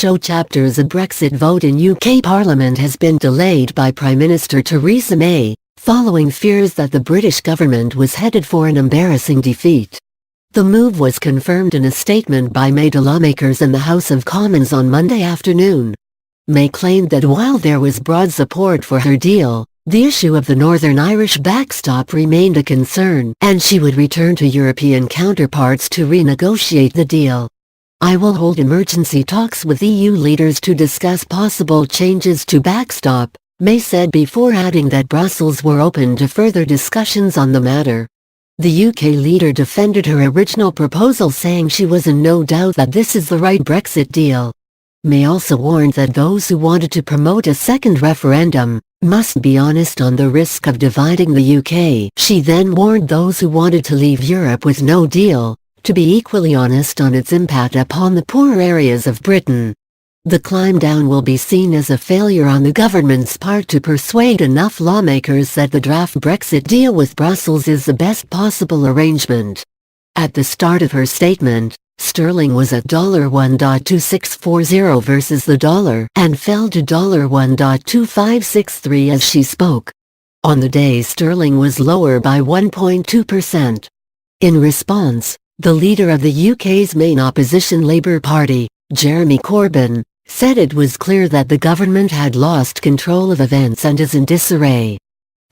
show chapters of Brexit vote in UK Parliament has been delayed by Prime Minister Theresa May, following fears that the British government was headed for an embarrassing defeat. The move was confirmed in a statement by May to lawmakers in the House of Commons on Monday afternoon. May claimed that while there was broad support for her deal, the issue of the Northern Irish backstop remained a concern, and she would return to European counterparts to renegotiate the deal. "I will hold emergency talks with EU leaders to discuss possible changes to backstop," May said before adding that Brussels were open to further discussions on the matter. The UK leader defended her original proposal, saying she was in no doubt that this is the right Brexit deal. May also warned that those who wanted to promote a second referendum must be honest on the risk of dividing the UK. She then warned those who wanted to leave Europe with no deal to be equally honest on its impact upon the poorer areas of Britain. The climb down will be seen as a failure on the government's part to persuade enough lawmakers that the draft Brexit deal with Brussels is the best possible arrangement. At the start of her statement, sterling was at $1.2640 versus the dollar and fell to $1.2563 as she spoke. On the day, sterling was lower by 1.2%. In response, the leader of the UK's main opposition Labour Party, Jeremy Corbyn, said it was clear that the government had lost control of events and is in disarray.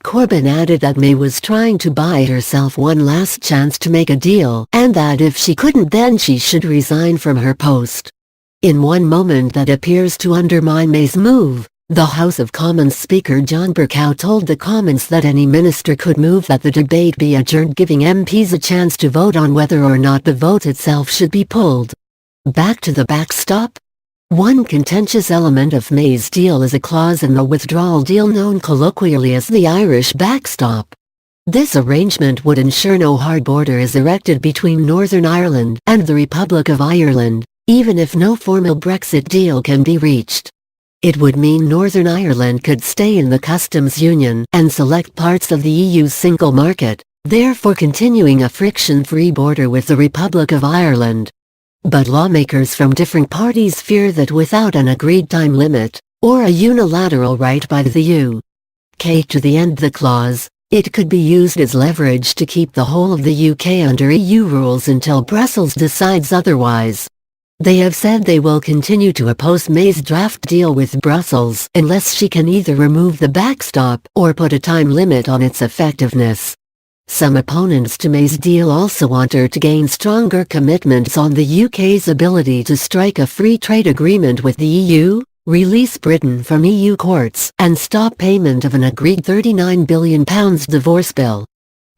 Corbyn added that May was trying to buy herself one last chance to make a deal, and that if she couldn't, then she should resign from her post. In one moment that appears to undermine May's move, the House of Commons Speaker John Bercow told the Commons that any minister could move that the debate be adjourned, giving MPs a chance to vote on whether or not the vote itself should be pulled. Back to the backstop? One contentious element of May's deal is a clause in the withdrawal deal known colloquially as the Irish backstop. This arrangement would ensure no hard border is erected between Northern Ireland and the Republic of Ireland, even if no formal Brexit deal can be reached. It would mean Northern Ireland could stay in the customs union and select parts of the EU's single market, therefore continuing a friction-free border with the Republic of Ireland. But lawmakers from different parties fear that without an agreed time limit, or a unilateral right by the UK to the end the clause, it could be used as leverage to keep the whole of the UK under EU rules until Brussels decides otherwise. They have said they will continue to oppose May's draft deal with Brussels unless she can either remove the backstop or put a time limit on its effectiveness. Some opponents to May's deal also want her to gain stronger commitments on the UK's ability to strike a free trade agreement with the EU, release Britain from EU courts, and stop payment of an agreed £39 billion divorce bill.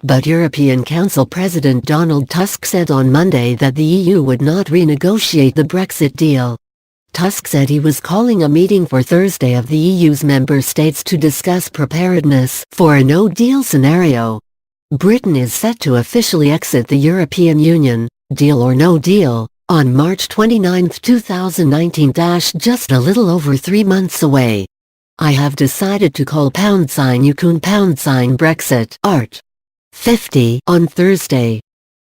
But European Council President Donald Tusk said on Monday that the EU would not renegotiate the Brexit deal. Tusk said he was calling a meeting for Thursday of the EU's member states to discuss preparedness for a no-deal scenario. Britain is set to officially exit the European Union, deal or no deal, on March 29, 2019, just a little over 3 months away. "I have decided to call #UKUN Brexit Art. 50 on Thursday.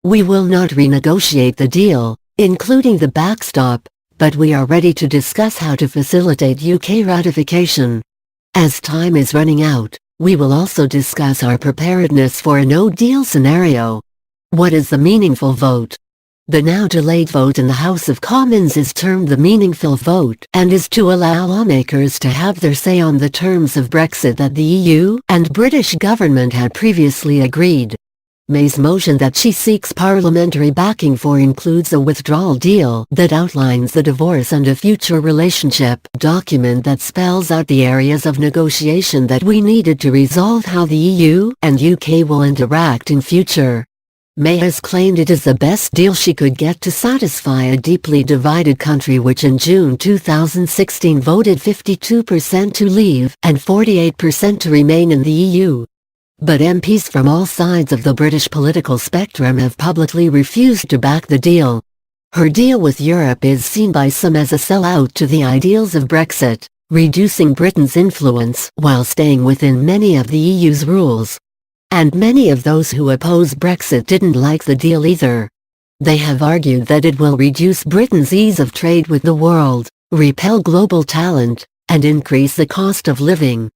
We will not renegotiate the deal, including the backstop, but we are ready to discuss how to facilitate UK ratification. As time is running out, we will also discuss our preparedness for a no-deal scenario." What is the meaningful vote? The now delayed vote in the House of Commons is termed the meaningful vote and is to allow lawmakers to have their say on the terms of Brexit that the EU and British government had previously agreed. May's motion that she seeks parliamentary backing for includes a withdrawal deal that outlines the divorce and a future relationship document that spells out the areas of negotiation that we needed to resolve how the EU and UK will interact in future. May has claimed it is the best deal she could get to satisfy a deeply divided country which in June 2016 voted 52% to leave and 48% to remain in the EU. But MPs from all sides of the British political spectrum have publicly refused to back the deal. Her deal with Europe is seen by some as a sellout to the ideals of Brexit, reducing Britain's influence while staying within many of the EU's rules. And many of those who oppose Brexit didn't like the deal either. They have argued that it will reduce Britain's ease of trade with the world, repel global talent, and increase the cost of living.